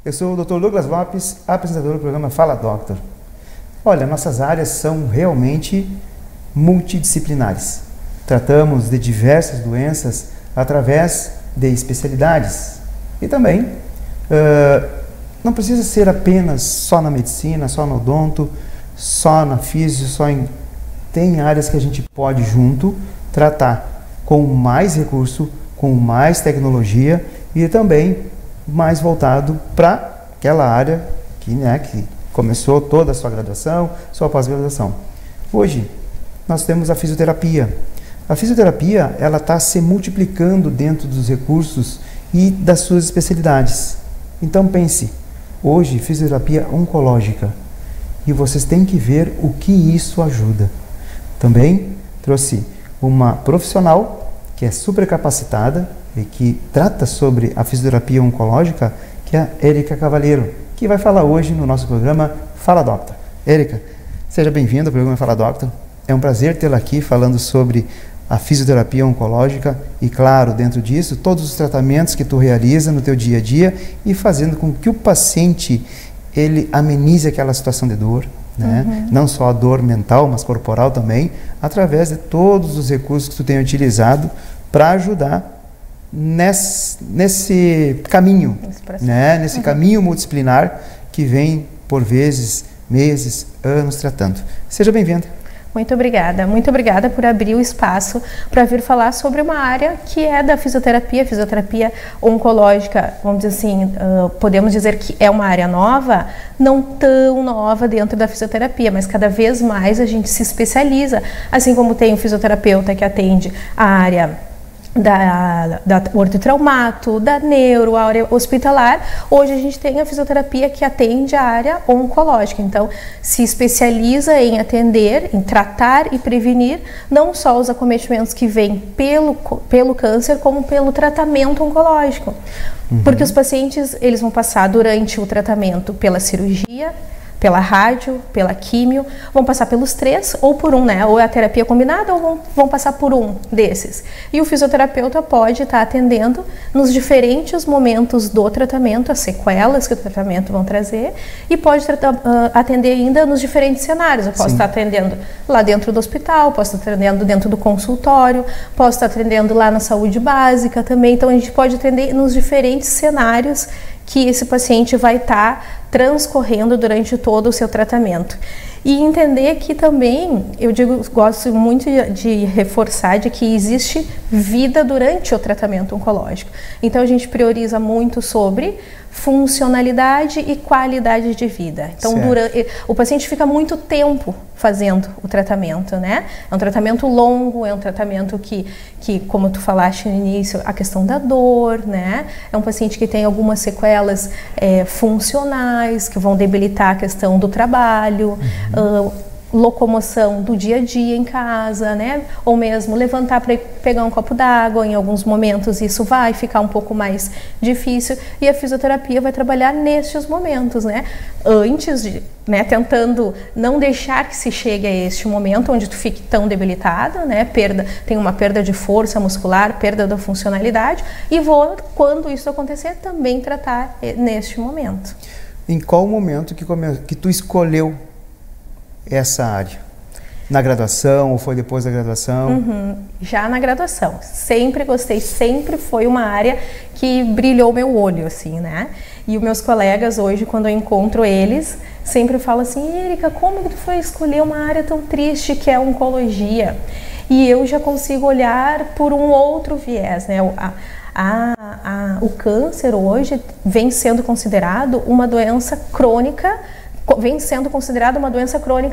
Eu sou o Dr. Douglas Lopes, apresentador do programa Fala Doctor. Olha, nossas áreas são realmente multidisciplinares. Tratamos de diversas doenças através de especialidades. E também, não precisa ser apenas só na medicina, só no odonto, só na físio, tem áreas que a gente pode junto tratar com mais recurso, com mais tecnologia e também mais voltado para aquela área que começou toda a sua graduação, sua pós-graduação. Hoje, nós temos a fisioterapia. A fisioterapia, ela está se multiplicando dentro dos recursos e das suas especialidades. Então pense, hoje, fisioterapia oncológica. E vocês têm que ver o que isso ajuda. Também trouxe uma profissional que é super capacitada e que trata sobre a fisioterapia oncológica, que é a Érica Cavalheiro, que vai falar hoje no nosso programa Fala Doctor. Érica, seja bem-vinda ao programa Fala Doctor. É um prazer tê-la aqui falando sobre a fisioterapia oncológica e, claro, dentro disso, todos os tratamentos que tu realiza no teu dia a dia e fazendo com que o paciente ele amenize aquela situação de dor, né? Não só a dor mental, mas corporal também, através de todos os recursos que tu tem utilizado para ajudar nesse caminho, nesse caminho multidisciplinar que vem, por vezes, meses, anos tratando. Seja bem-vinda. Muito obrigada por abrir o espaço para vir falar sobre uma área que é da fisioterapia oncológica, vamos dizer assim, podemos dizer que é uma área nova, não tão nova dentro da fisioterapia, mas cada vez mais a gente se especializa, assim como tem o fisioterapeuta que atende a área da ortotraumato, da neuro, a área hospitalar. Hoje a gente tem a fisioterapia que atende a área oncológica, então se especializa em atender, em tratar e prevenir não só os acometimentos que vêm pelo câncer, como pelo tratamento oncológico. Porque os pacientes, eles vão passar durante o tratamento pela cirurgia, pela rádio, pela químio, vão passar pelos três, ou por um, né? Ou é a terapia combinada, ou vão passar por um desses. E o fisioterapeuta pode estar atendendo nos diferentes momentos do tratamento, as sequelas que o tratamento vão trazer, e pode atender ainda nos diferentes cenários. Eu posso estar atendendo lá dentro do hospital, posso estar atendendo dentro do consultório, posso estar atendendo lá na saúde básica também. Então a gente pode atender nos diferentes cenários que esse paciente vai estar transcorrendo durante todo o seu tratamento. E entender que também, gosto muito de reforçar de que existe vida durante o tratamento oncológico. Então a gente prioriza muito sobre funcionalidade e qualidade de vida. Então o paciente fica muito tempo fazendo o tratamento, né? É um tratamento longo, é um tratamento que como tu falaste no início, a questão da dor, né? É um paciente que tem algumas sequelas funcionais, que vão debilitar a questão do trabalho, locomoção do dia a dia em casa, né? Ou mesmo levantar para pegar um copo d'água, em alguns momentos isso vai ficar um pouco mais difícil, e a fisioterapia vai trabalhar nestes momentos, né? Antes de, tentando não deixar que se chegue a este momento onde tu fique tão debilitada, né? Tem uma perda de força muscular, perda da funcionalidade, e quando isso acontecer, também tratar neste momento. Em qual momento que tu escolheu essa área? Na graduação ou foi depois da graduação? Já na graduação. Sempre gostei, sempre foi uma área que brilhou meu olho, assim, né? E os meus colegas hoje, quando eu encontro eles, sempre falam assim: Érica, como que tu foi escolher uma área tão triste que é a oncologia? E eu já consigo olhar por um outro viés, né? O câncer hoje vem sendo considerado uma doença crônica,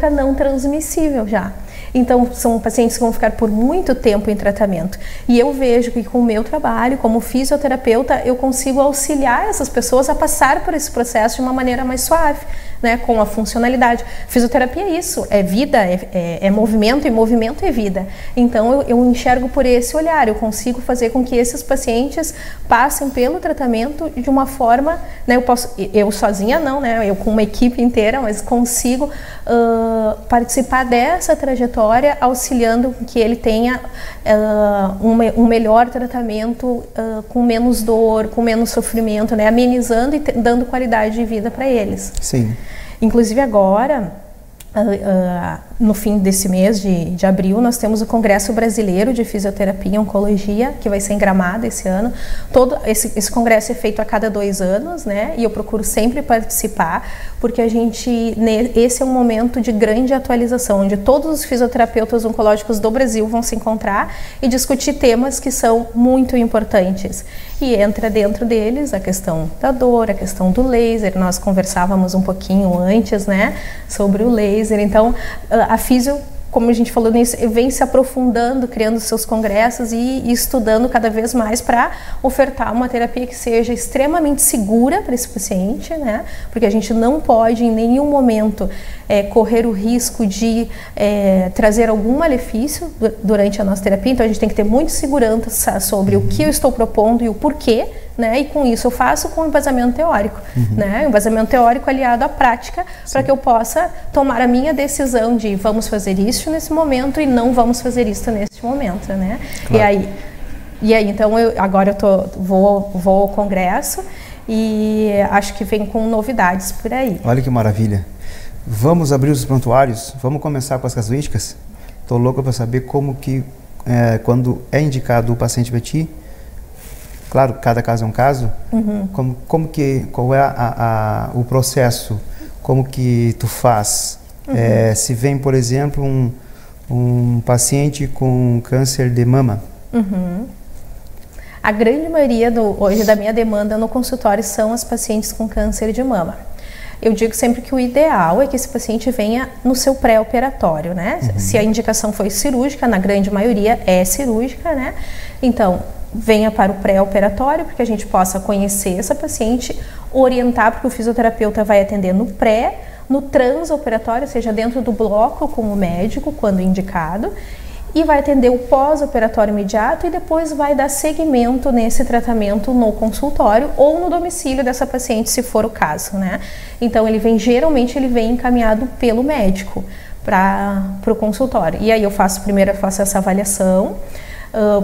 não transmissível já. Então, são pacientes que vão ficar por muito tempo em tratamento. E eu vejo que com o meu trabalho, como fisioterapeuta, eu consigo auxiliar essas pessoas a passar por esse processo de uma maneira mais suave, né, com a funcionalidade. Fisioterapia é isso, é vida, é movimento, e movimento é vida. Então, eu enxergo por esse olhar, eu consigo fazer com que esses pacientes passem pelo tratamento de uma forma, né, eu sozinha não, né, eu com uma equipe inteira, mas consigo participar dessa trajetória trajetória, auxiliando que ele tenha um melhor tratamento, com menos dor, com menos sofrimento, né? Amenizando e dando qualidade de vida para eles. Sim. Inclusive agora, no fim desse mês de abril, nós temos o Congresso Brasileiro de Fisioterapia e Oncologia, que vai ser em Gramado esse ano. Todo esse congresso é feito a cada 2 anos, né? E eu procuro sempre participar, porque esse é um momento de grande atualização, onde todos os fisioterapeutas oncológicos do Brasil vão se encontrar e discutir temas que são muito importantes. E entra dentro deles a questão da dor, a questão do laser. Nós conversávamos um pouquinho antes, né, sobre o laser. Então, a físio, como a gente falou nisso, vem se aprofundando, criando seus congressos e estudando cada vez mais para ofertar uma terapia que seja extremamente segura para esse paciente, né? Porque a gente não pode em nenhum momento correr o risco de trazer algum malefício durante a nossa terapia. Então a gente tem que ter muita segurança sobre o que eu estou propondo e o porquê, né? E com isso eu faço com embasamento teórico, né? Embasamento teórico aliado à prática, para que eu possa tomar a minha decisão de vamos fazer isso nesse momento e não vamos fazer isso neste momento, né? Claro. E aí então agora eu vou ao congresso e acho que vem com novidades por aí. Olha que maravilha. Vamos abrir os prontuários, vamos começar com as casuísticas? Estou louco para saber como que, quando é indicado o paciente para ti, claro, cada caso é um caso, qual é o processo, como que tu faz? Se vem, por exemplo, um paciente com câncer de mama. A grande maioria hoje da minha demanda no consultório são as pacientes com câncer de mama. Eu digo sempre que o ideal é que esse paciente venha no seu pré-operatório, né? Se a indicação foi cirúrgica, na grande maioria é cirúrgica, né? Então, venha para o pré-operatório, para que a gente possa conhecer essa paciente, orientar, porque o fisioterapeuta vai atender no pré, no transoperatório, ou seja, dentro do bloco com o médico, quando indicado, e vai atender o pós-operatório imediato e depois vai dar seguimento nesse tratamento no consultório ou no domicílio dessa paciente, se for o caso, né? Então, geralmente ele vem encaminhado pelo médico para o consultório. E aí eu faço essa avaliação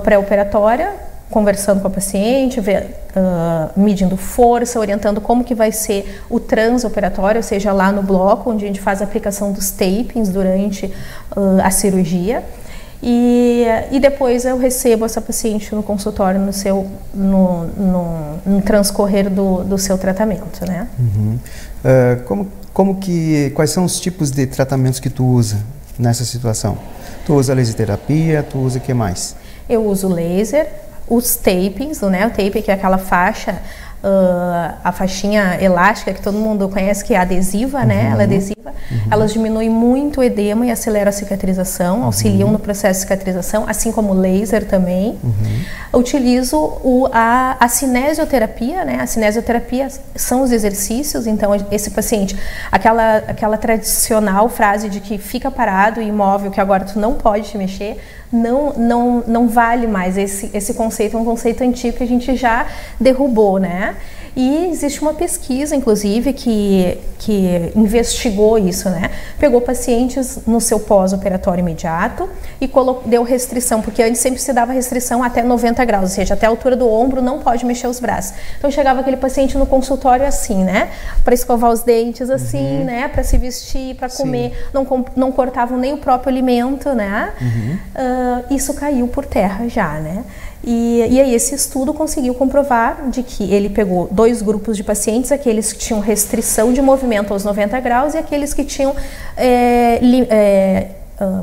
pré-operatória, conversando com a paciente, medindo força, orientando como que vai ser o transoperatório, ou seja, lá no bloco, onde a gente faz a aplicação dos tapings durante a cirurgia. E depois eu recebo essa paciente no consultório no transcorrer do seu tratamento, né? Quais são os tipos de tratamentos que tu usa nessa situação? Tu usa laser terapia, tu usa o que mais? Eu uso laser, os tapings, né? O tape, que é aquela faixa, a faixinha elástica que todo mundo conhece, que é adesiva, né? Ela é adesiva. Elas diminuem muito o edema e aceleram a cicatrização, auxiliam no processo de cicatrização, assim como o laser também. Utilizo a cinesioterapia, né? A cinesioterapia são os exercícios, então esse paciente, aquela tradicional frase de que fica parado e imóvel, que agora tu não pode te mexer, não vale mais. Esse conceito é um conceito antigo que a gente já derrubou, né? E existe uma pesquisa, inclusive, que investigou isso, né? Pegou pacientes no seu pós-operatório imediato e deu restrição, porque antes sempre se dava restrição até 90 graus, ou seja, até a altura do ombro não pode mexer os braços. Então chegava aquele paciente no consultório assim, né? Para escovar os dentes assim, né? Para se vestir, para comer, não cortavam nem o próprio alimento, né? Isso caiu por terra já, né? E aí esse estudo conseguiu comprovar de que ele pegou 2 grupos de pacientes, aqueles que tinham restrição de movimento aos 90 graus e aqueles que tinham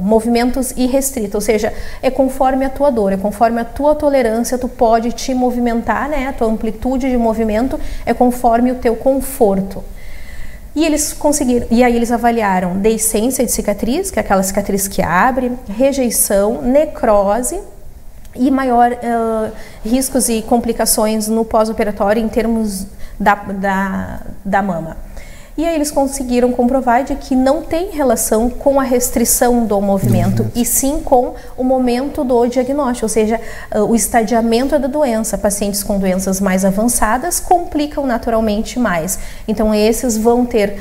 movimentos irrestritos, ou seja, é conforme a tua dor, é conforme a tua tolerância, tu pode te movimentar, né? A tua amplitude de movimento é conforme o teu conforto. E eles conseguiram, e aí eles avaliaram deiscência de cicatriz, que é aquela cicatriz que abre, rejeição, necrose e maior riscos e complicações no pós-operatório em termos da mama. E aí eles conseguiram comprovar de que não tem relação com a restrição do movimento, e sim com o momento do diagnóstico, ou seja, o estadiamento da doença. Pacientes com doenças mais avançadas complicam naturalmente mais. Então esses vão ter,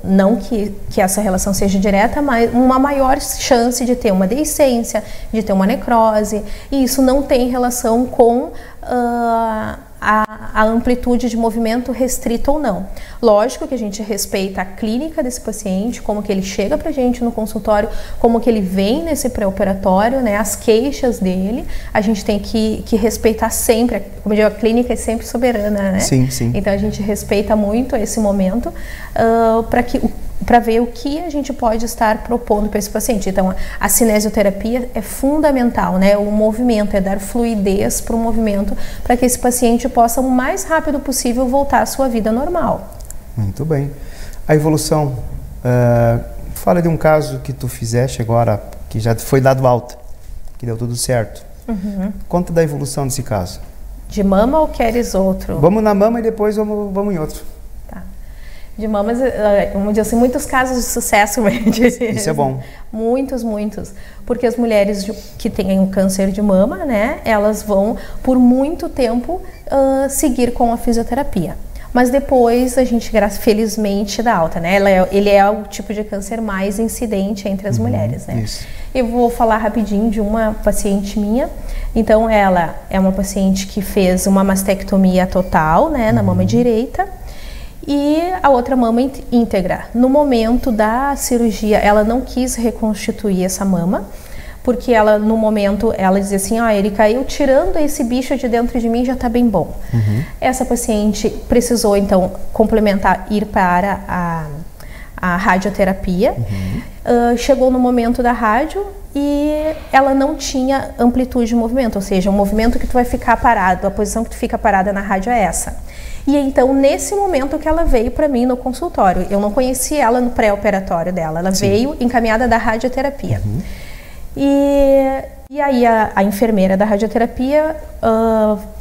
não que essa relação seja direta, mas uma maior chance de ter uma deiscência, de ter uma necrose, e isso não tem relação com a amplitude de movimento restrita ou não. Lógico que a gente respeita a clínica desse paciente, como que ele chega pra gente no consultório, como que ele vem nesse pré-operatório, né, as queixas dele, a gente tem que respeitar sempre, como eu digo, a clínica é sempre soberana, né? Sim, sim. Então a gente respeita muito esse momento para ver o que a gente pode estar propondo para esse paciente. Então, a cinesioterapia é fundamental, né? O movimento, é dar fluidez para o movimento, para que esse paciente possa, o mais rápido possível, voltar à sua vida normal. Muito bem. A evolução, fala de um caso que tu fizeste agora, que já foi dado alta, que deu tudo certo. Conta da evolução desse caso. De mama ou queres outro? Vamos na mama e depois vamos em outro. De mamas, vamos dizer assim, muitos casos de sucesso. Isso é bom. Muitos. Porque as mulheres que têm um câncer de mama, né, elas vão por muito tempo seguir com a fisioterapia. Mas depois a gente, felizmente, dá alta, né? Ele é o tipo de câncer mais incidente entre as mulheres, né? Isso. Eu vou falar rapidinho de uma paciente minha. Então, ela é uma paciente que fez uma mastectomia total, né, na mama direita, e a outra mama íntegra. No momento da cirurgia, ela não quis reconstituir essa mama, porque ela, no momento, ela dizia assim, Erika, eu tirando esse bicho de dentro de mim já tá bem bom. Essa paciente precisou, então, complementar, ir para a radioterapia. Chegou no momento da rádio e ela não tinha amplitude de movimento, ou seja, o movimento que tu vai ficar parado, a posição que tu fica parada na rádio é essa. E então, nesse momento que ela veio para mim no consultório, eu não conheci ela no pré-operatório dela, ela veio encaminhada da radioterapia. E aí a enfermeira da radioterapia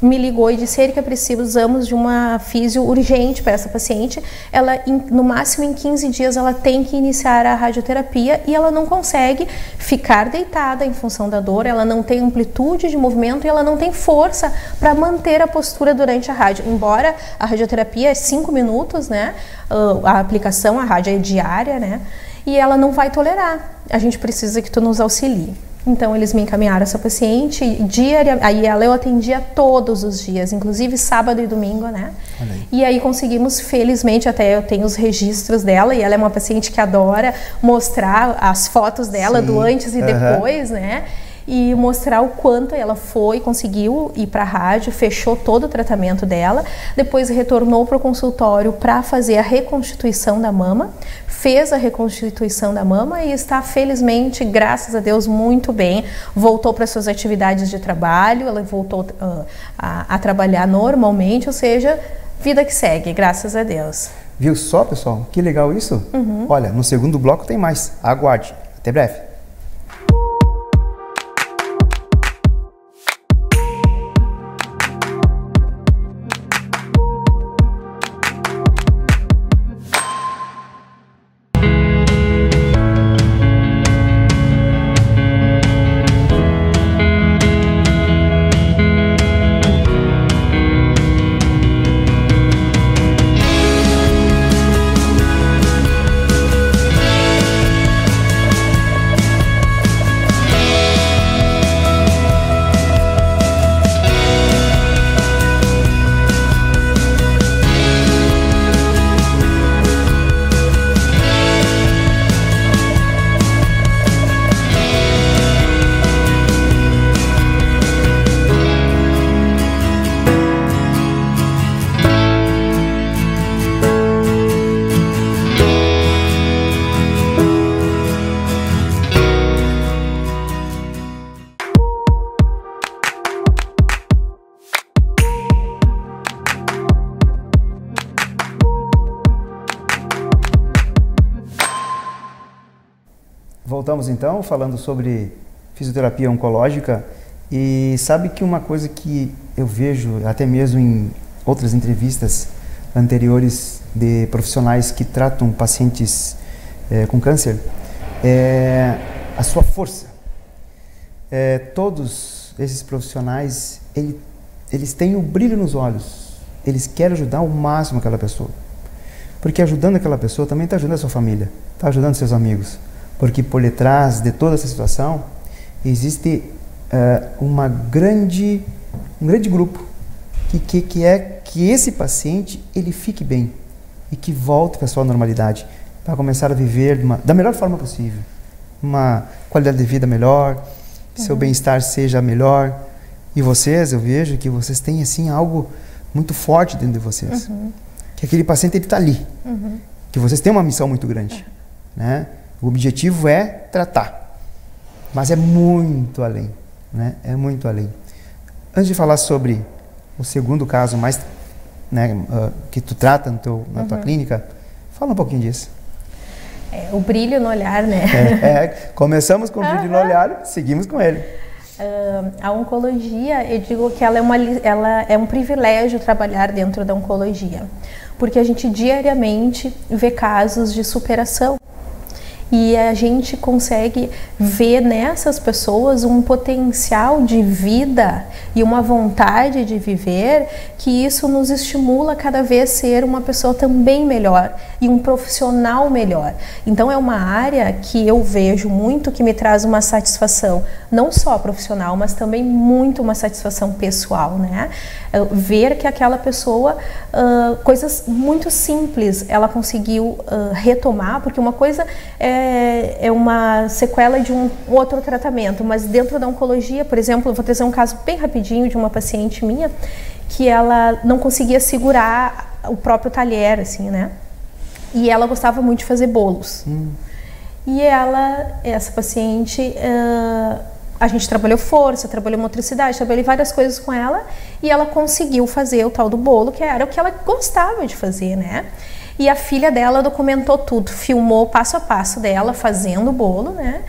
me ligou e disse, Erika, precisamos de uma físio urgente para essa paciente. Ela, no máximo em 15 dias, ela tem que iniciar a radioterapia e ela não consegue ficar deitada em função da dor, ela não tem amplitude de movimento e ela não tem força para manter a postura durante a rádio. Embora a radioterapia é 5 minutos, né? A aplicação, a rádio é diária, né? E ela não vai tolerar. A gente precisa que tu nos auxilie. Então, eles me encaminharam essa paciente, aí ela eu atendia todos os dias, inclusive sábado e domingo, né? E aí conseguimos, felizmente, até eu tenho os registros dela, e ela é uma paciente que adora mostrar as fotos dela do antes e depois, né? E mostrar o quanto ela conseguiu ir para a rádio, fechou todo o tratamento dela, depois retornou para o consultório para fazer a reconstituição da mama, fez a reconstituição da mama e está, felizmente, graças a Deus, muito bem, voltou para suas atividades de trabalho, ela voltou a trabalhar normalmente, ou seja, vida que segue, graças a Deus. Viu só, pessoal? Que legal isso? Olha, no segundo bloco tem mais, aguarde, até breve. Voltamos então, falando sobre fisioterapia oncológica, e sabe que uma coisa que eu vejo, até mesmo em outras entrevistas anteriores de profissionais que tratam pacientes com câncer, é a sua força. Todos esses profissionais, eles têm o brilho nos olhos, eles querem ajudar ao máximo aquela pessoa, porque ajudando aquela pessoa também está ajudando a sua família, está ajudando seus amigos, porque por detrás de toda essa situação existe um grande grupo que é que esse paciente ele fique bem e que volte para a sua normalidade, para começar a viver da melhor forma possível, uma qualidade de vida melhor, seu bem-estar seja melhor. E vocês, eu vejo que vocês têm assim algo muito forte dentro de vocês, que aquele paciente ele está ali, que vocês têm uma missão muito grande, né? O objetivo é tratar, mas é muito além, né? É muito além. Antes de falar sobre o segundo caso mais, né, que tu trata na tua clínica, fala um pouquinho disso. O brilho no olhar, né? Começamos com o brilho no olhar, seguimos com ele. A oncologia, eu digo que ela é um privilégio trabalhar dentro da oncologia, porque a gente diariamente vê casos de superação. E a gente consegue ver nessas pessoas um potencial de vida e uma vontade de viver, que isso nos estimula cada vez a ser uma pessoa também melhor e um profissional melhor. Então é uma área que eu vejo muito que me traz uma satisfação, não só profissional, mas também muito uma satisfação pessoal, né? Ver que aquela pessoa, coisas muito simples, ela conseguiu retomar, porque uma coisa é uma sequela de um outro tratamento, mas dentro da oncologia, por exemplo, eu vou trazer um caso bem rapidinho de uma paciente minha, que ela não conseguia segurar o próprio talher, assim, né? E ela gostava muito de fazer bolos. E essa paciente, a gente trabalhou força, trabalhou motricidade, trabalhei várias coisas com ela, e ela conseguiu fazer o tal do bolo, que era o que ela gostava de fazer, né? E a filha dela documentou tudo, filmou passo a passo dela fazendo o bolo, né?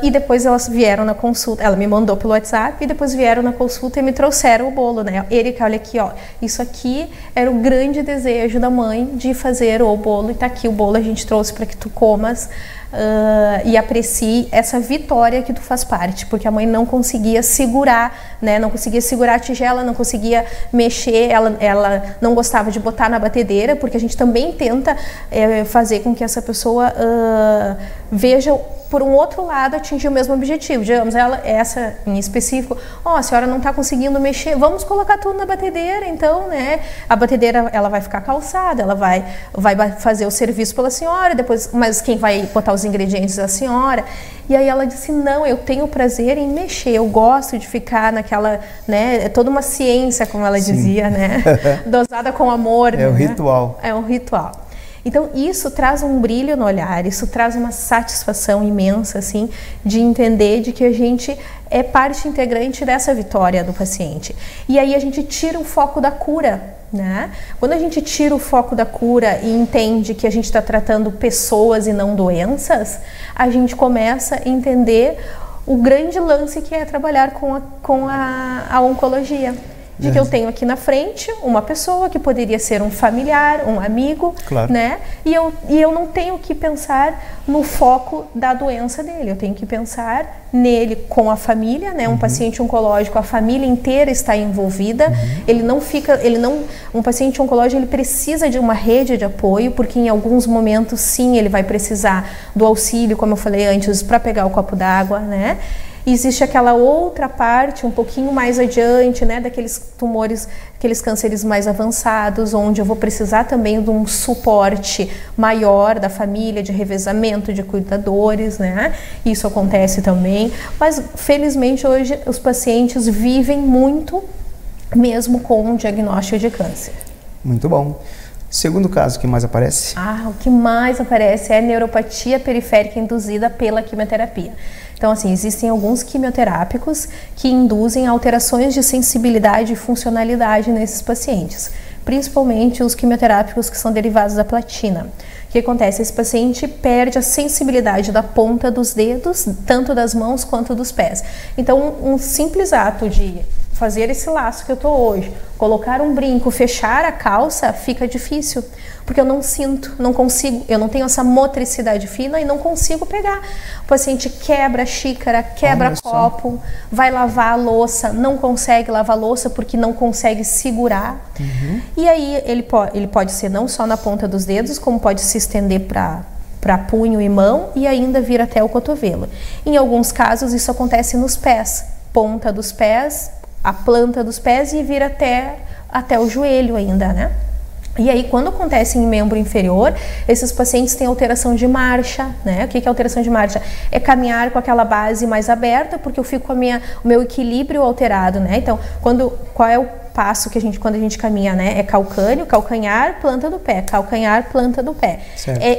E depois elas vieram na consulta, ela me mandou pelo WhatsApp, e depois vieram na consulta e me trouxeram o bolo, né? Erika, olha aqui, ó, isso aqui era o grande desejo da mãe de fazer o bolo, e tá aqui o bolo, a gente trouxe para que tu comas e aprecie essa vitória que tu faz parte, porque a mãe não conseguia segurar, né? Não conseguia segurar a tigela, não conseguia mexer, ela não gostava de botar na batedeira, porque a gente também tenta fazer com que essa pessoa veja por um outro lado, atingir o mesmo objetivo. Digamos, essa em específico, a senhora não está conseguindo mexer, vamos colocar tudo na batedeira, então, né? A batedeira, ela vai ficar calçada, ela vai fazer o serviço pela senhora, depois, mas quem vai botar os ingredientes é a senhora. E aí ela disse, não, eu tenho prazer em mexer, eu gosto de ficar naquela, né? É toda uma ciência, como ela dizia, né? Dosada com amor. É um ritual. É um ritual. Então isso traz um brilho no olhar, isso traz uma satisfação imensa, assim, de entender de que a gente é parte integrante dessa vitória do paciente. E aí a gente tira o foco da cura, né? Quando a gente tira o foco da cura e entende que a gente está tratando pessoas e não doenças, a gente começa a entender o grande lance que é trabalhar com a oncologia. De que eu tenho aqui na frente uma pessoa que poderia ser um familiar, um amigo, claro, né? E eu não tenho que pensar no foco da doença dele, eu tenho que pensar nele com a família, né? Um paciente oncológico, a família inteira está envolvida, um paciente oncológico, ele precisa de uma rede de apoio, porque em alguns momentos, sim, ele vai precisar do auxílio, como eu falei antes, para pegar o copo d'água, né? Existe aquela outra parte, um pouquinho mais adiante, né, daqueles tumores, aqueles cânceres mais avançados, onde eu vou precisar também de um suporte maior da família, de revezamento de cuidadores, né? Isso acontece também, mas felizmente hoje os pacientes vivem muito, mesmo com um diagnóstico de câncer. Muito bom. Segundo caso, o que mais aparece? O que mais aparece é a neuropatia periférica induzida pela quimioterapia. Então, assim, existem alguns quimioterápicos que induzem alterações de sensibilidade e funcionalidade nesses pacientes, principalmente os quimioterápicos que são derivados da platina. O que acontece? Esse paciente perde a sensibilidade da ponta dos dedos, tanto das mãos quanto dos pés. Então, um simples ato de fazer esse laço que eu tô hoje, colocar um brinco, fechar a calça, fica difícil, porque eu não sinto, não consigo, eu não tenho essa motricidade fina e não consigo pegar. O paciente quebra a xícara, quebra copo, vai lavar a louça, não consegue lavar a louça porque não consegue segurar. E aí ele pode ser não só na ponta dos dedos, como pode se estender para punho e mão e ainda vir até o cotovelo. Em alguns casos isso acontece nos pés, ponta dos pés, a planta dos pés e vir até o joelho ainda, né? E aí, quando acontece em membro inferior, esses pacientes têm alteração de marcha, né? O que é alteração de marcha? É caminhar com aquela base mais aberta, porque eu fico com o meu equilíbrio alterado, né? Então, qual é o passo que quando a gente caminha, né? É calcâneo, calcanhar, planta do pé, calcanhar, planta do pé.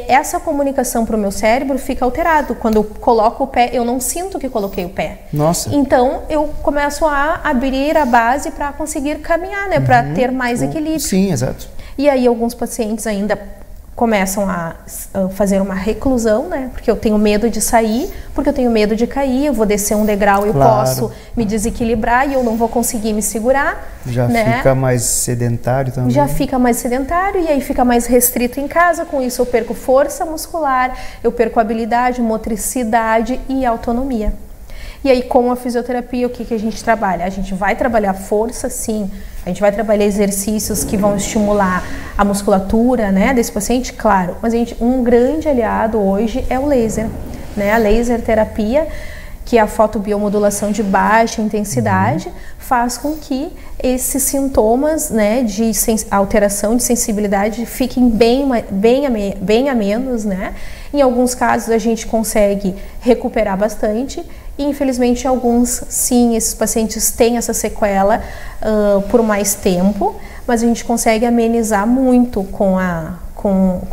Essa comunicação para o meu cérebro fica alterado. Quando eu coloco o pé, eu não sinto que coloquei o pé. Nossa. Então, eu começo a abrir a base para conseguir caminhar, né? Para ter mais equilíbrio. Sim, exato. E aí alguns pacientes ainda começam a fazer uma reclusão, né? Porque eu tenho medo de sair, porque eu tenho medo de cair, eu vou descer um degrau, eu posso me desequilibrar e eu não vou conseguir me segurar. Já fica mais sedentário também. Já fica mais sedentário e aí fica mais restrito em casa, com isso eu perco força muscular, eu perco habilidade, motricidade e autonomia. E aí, com a fisioterapia, o que a gente trabalha? A gente vai trabalhar força, sim. A gente vai trabalhar exercícios que vão estimular a musculatura, né, desse paciente, claro. Mas um grande aliado hoje é o laser, né? A laser terapia, que é a fotobiomodulação de baixa intensidade, faz com que esses sintomas, né, de alteração de sensibilidade fiquem bem a menos, né? Em alguns casos a gente consegue recuperar bastante. E, infelizmente, alguns, sim, esses pacientes têm essa sequela por mais tempo, mas a gente consegue amenizar muito com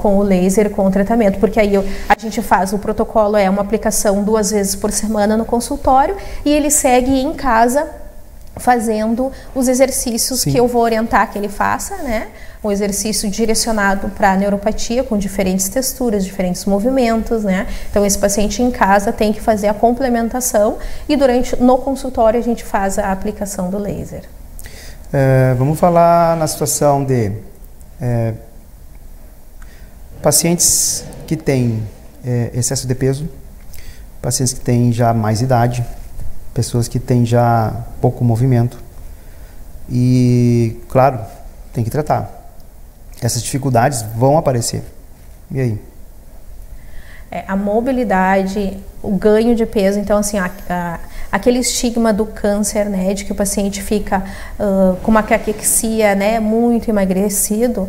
o laser, com o tratamento, porque aí a gente faz, o protocolo é uma aplicação 2 vezes por semana no consultório e ele segue em casa fazendo os exercícios que eu vou orientar que ele faça, né? Um exercício direcionado para a neuropatia, com diferentes texturas, diferentes movimentos, né? Então, esse paciente em casa tem que fazer a complementação e no consultório a gente faz a aplicação do laser. Vamos falar na situação de pacientes que têm excesso de peso, pacientes que têm já mais idade, pessoas que têm já pouco movimento e, claro, tem que tratar. Essas dificuldades vão aparecer. E aí? A mobilidade, o ganho de peso, então assim, aquele estigma do câncer, né, de que o paciente fica com uma caquexia, né, muito emagrecido,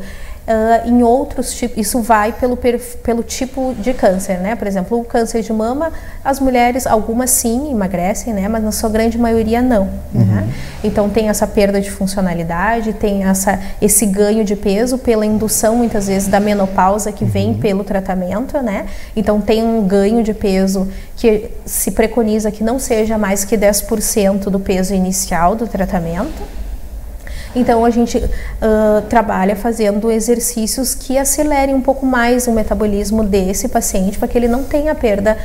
em outros tipos, isso vai pelo tipo de câncer, né? Por exemplo, o câncer de mama, as mulheres, algumas sim emagrecem, né? Mas na sua grande maioria não, né? Então tem essa perda de funcionalidade, tem esse ganho de peso pela indução, muitas vezes, da menopausa que vem pelo tratamento, né? Então tem um ganho de peso que se preconiza que não seja mais que 10% do peso inicial do tratamento. Então a gente trabalha fazendo exercícios que acelerem um pouco mais o metabolismo desse paciente, para que ele não tenha perda,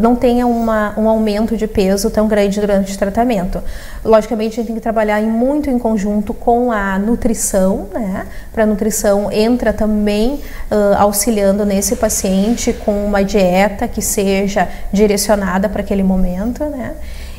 não tenha um aumento de peso tão grande durante o tratamento. Logicamente a gente tem que trabalhar muito em conjunto com a nutrição, né? Para a nutrição entra também auxiliando nesse paciente com uma dieta que seja direcionada para aquele momento, né?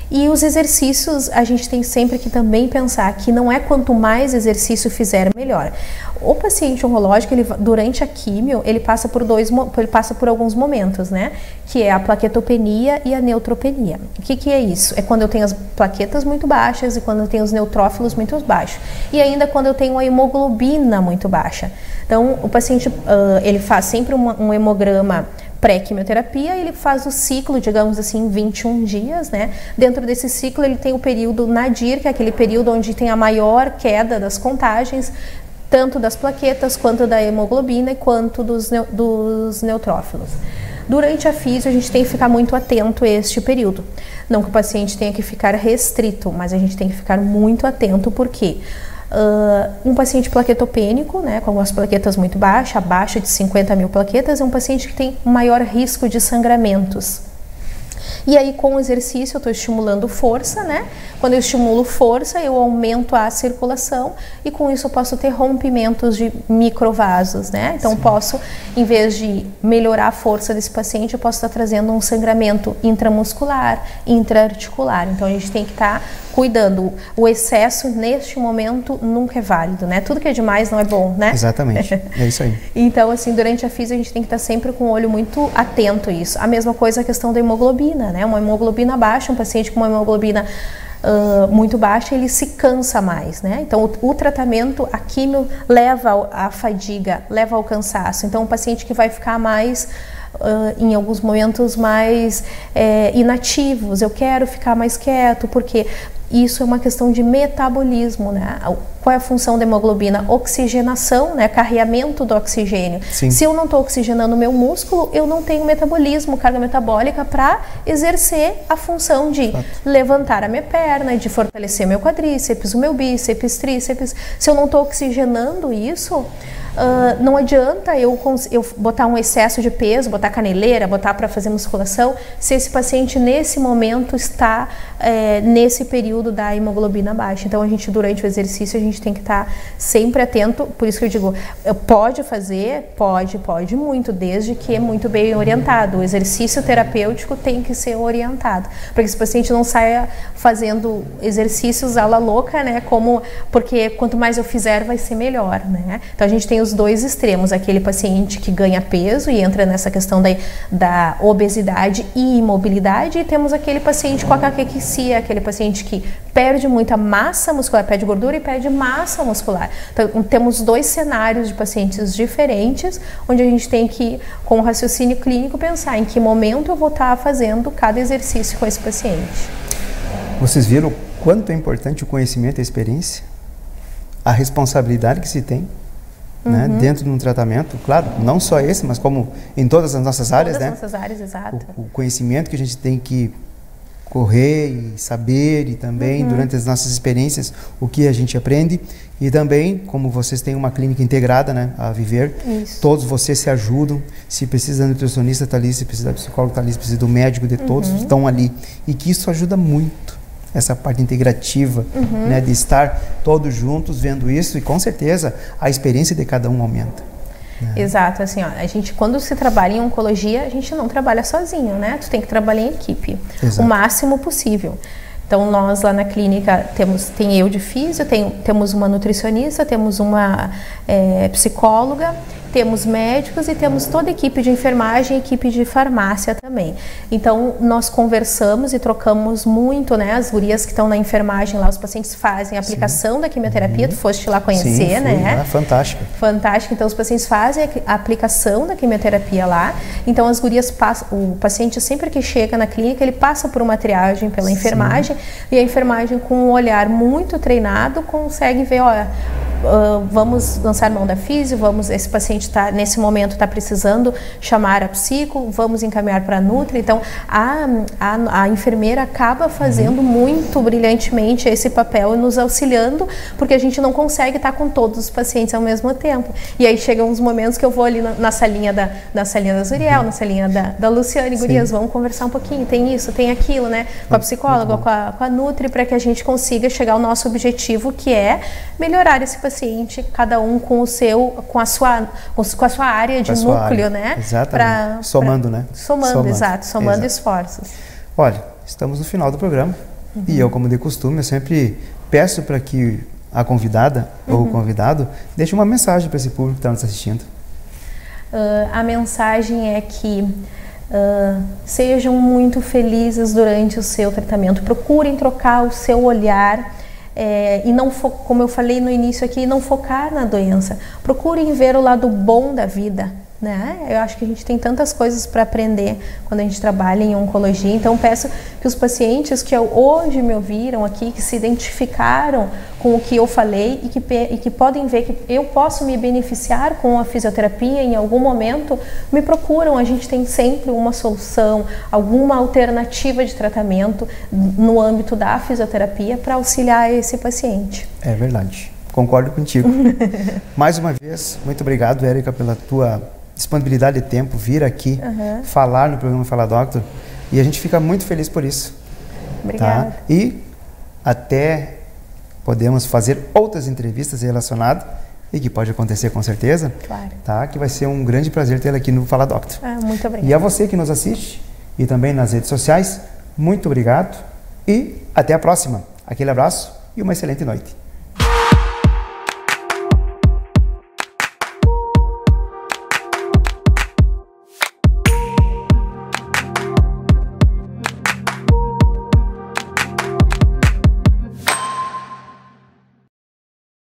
E os exercícios, a gente tem sempre que também pensar que não é quanto mais exercício fizer, melhor. O paciente oncológico, durante a químio, ele passa por alguns momentos, né? Que é a plaquetopenia e a neutropenia. O que é isso? É quando eu tenho as plaquetas muito baixas e quando eu tenho os neutrófilos muito baixos. E ainda quando eu tenho a hemoglobina muito baixa. Então, o paciente, ele faz sempre um hemograma pré-quimioterapia, ele faz o ciclo, digamos assim, 21 dias, né? Dentro desse ciclo ele tem o período nadir, que é aquele período onde tem a maior queda das contagens, tanto das plaquetas, quanto da hemoglobina, quanto dos neutrófilos. Durante a fisio, a gente tem que ficar muito atento a este período. Não que o paciente tenha que ficar restrito, mas a gente tem que ficar muito atento, porque um paciente plaquetopênico, né, com as plaquetas muito baixas, abaixo de 50 mil plaquetas, é um paciente que tem maior risco de sangramentos. E aí, com o exercício, eu estou estimulando força, né? Quando eu estimulo força, eu aumento a circulação e com isso eu posso ter rompimentos de microvasos, né? Então posso, em vez de melhorar a força desse paciente, eu posso estar trazendo um sangramento intramuscular, intraarticular. Então a gente tem que estar cuidando. O excesso neste momento nunca é válido, né? Tudo que é demais não é bom, né? Exatamente, é isso aí. Então, assim, durante a física a gente tem que estar sempre com o olho muito atento a isso. A mesma coisa a questão da hemoglobina, né? Uma hemoglobina baixa, um paciente com uma hemoglobina muito baixa, ele se cansa mais, né? Então, o tratamento, a químio leva à fadiga, leva ao cansaço. Então, um paciente que vai ficar mais... em alguns momentos mais inativos, eu quero ficar mais quieto, porque isso é uma questão de metabolismo, né? Qual é a função da hemoglobina? Oxigenação, né? Carreamento do oxigênio. Sim. Se eu não estou oxigenando o meu músculo, eu não tenho metabolismo, carga metabólica para exercer a função de levantar a minha perna, de fortalecer meu quadríceps, o meu bíceps, tríceps. Se eu não estou oxigenando isso, não adianta eu botar um excesso de peso, botar caneleira, botar para fazer musculação, se esse paciente nesse momento está nesse período da hemoglobina baixa. Então a gente, durante o exercício, a gente tem que estar sempre atento. Por isso que eu digo, pode fazer, pode muito, desde que é muito bem orientado. O exercício terapêutico tem que ser orientado, para que esse paciente não saia fazendo exercícios à la louca, né? Porque quanto mais eu fizer, vai ser melhor, né? Então a gente tem os dois extremos, aquele paciente que ganha peso e entra nessa questão da obesidade e imobilidade, e temos aquele paciente com a caquexia, aquele paciente que perde muita massa muscular, perde gordura e perde massa muscular. Então temos dois cenários de pacientes diferentes, onde a gente tem que, com o raciocínio clínico, pensar em que momento eu vou estar fazendo cada exercício com esse paciente. Vocês viram o quanto é importante o conhecimento e a experiência? A responsabilidade que se tem, né, dentro de um tratamento, claro, não só esse, mas como em todas as nossas áreas, né? Todas as nossas áreas, exato. O conhecimento que a gente tem que correr e saber, e também durante as nossas experiências o que a gente aprende, e também como vocês têm uma clínica integrada, né, a Viver, isso. Todos vocês se ajudam. Se precisa da nutricionista, está ali; se precisa da psicóloga, está ali; se precisa do médico, de todos estão ali, e que isso ajuda muito, essa parte integrativa, né, de estar todos juntos vendo isso, e com certeza a experiência de cada um aumenta. Exato, assim, ó, a gente, quando se trabalha em oncologia, a gente não trabalha sozinho, né? Tu tem que trabalhar em equipe, o máximo possível. Então, nós lá na clínica tem eu de físio, temos uma nutricionista, temos uma psicóloga, temos médicos e temos toda a equipe de enfermagem e equipe de farmácia também. Então, nós conversamos e trocamos muito, né? As gurias que estão na enfermagem lá, os pacientes fazem a aplicação da quimioterapia, tu foste lá conhecer, né? Fantástico. Fantástico. Então, os pacientes fazem a aplicação da quimioterapia lá. Então, as gurias passam, o paciente sempre que chega na clínica, ele passa por uma triagem pela enfermagem, e a enfermagem, com um olhar muito treinado, consegue ver, olha, vamos lançar mão da físio, esse paciente nesse momento está precisando chamar a psico, vamos encaminhar para a nutri. Então a enfermeira acaba fazendo muito brilhantemente esse papel e nos auxiliando, porque a gente não consegue estar com todos os pacientes ao mesmo tempo. E aí chegam uns momentos que eu vou ali na salinha da Zuriel, na salinha da Luciane, gurias, vamos conversar um pouquinho, tem isso, tem aquilo, né, com a psicóloga, com a nutri, para que a gente consiga chegar ao nosso objetivo, que é melhorar esse paciente, cada um com a sua área de núcleo, né? Exatamente. Somando, né? Somando, exato. Somando esforços. Olha, estamos no final do programa, e eu, como de costume, eu sempre peço para que a convidada ou o convidado deixe uma mensagem para esse público que está nos assistindo. A mensagem é que sejam muito felizes durante o seu tratamento. Procurem trocar o seu olhar e não, como eu falei no início aqui, não focar na doença. Procurem ver o lado bom da vida, né? Eu acho que a gente tem tantas coisas para aprender quando a gente trabalha em oncologia. Então peço que os pacientes que hoje me ouviram aqui, que se identificaram com o que eu falei e que podem ver que eu posso me beneficiar com a fisioterapia em algum momento, me procuram. A gente tem sempre uma solução, alguma alternativa de tratamento no âmbito da fisioterapia para auxiliar esse paciente. É verdade, concordo contigo. Mais uma vez, muito obrigado, Érica, pela tua disponibilidade de tempo, vir aqui falar no programa Fala Doctor, e a gente fica muito feliz por isso. Obrigada. Tá? E até podemos fazer outras entrevistas relacionadas, e que pode acontecer com certeza, Claro. tá? Que vai ser um grande prazer tê-la aqui no Fala Doctor. Muito obrigada. E a você que nos assiste e também nas redes sociais, muito obrigado e até a próxima. Aquele abraço e uma excelente noite.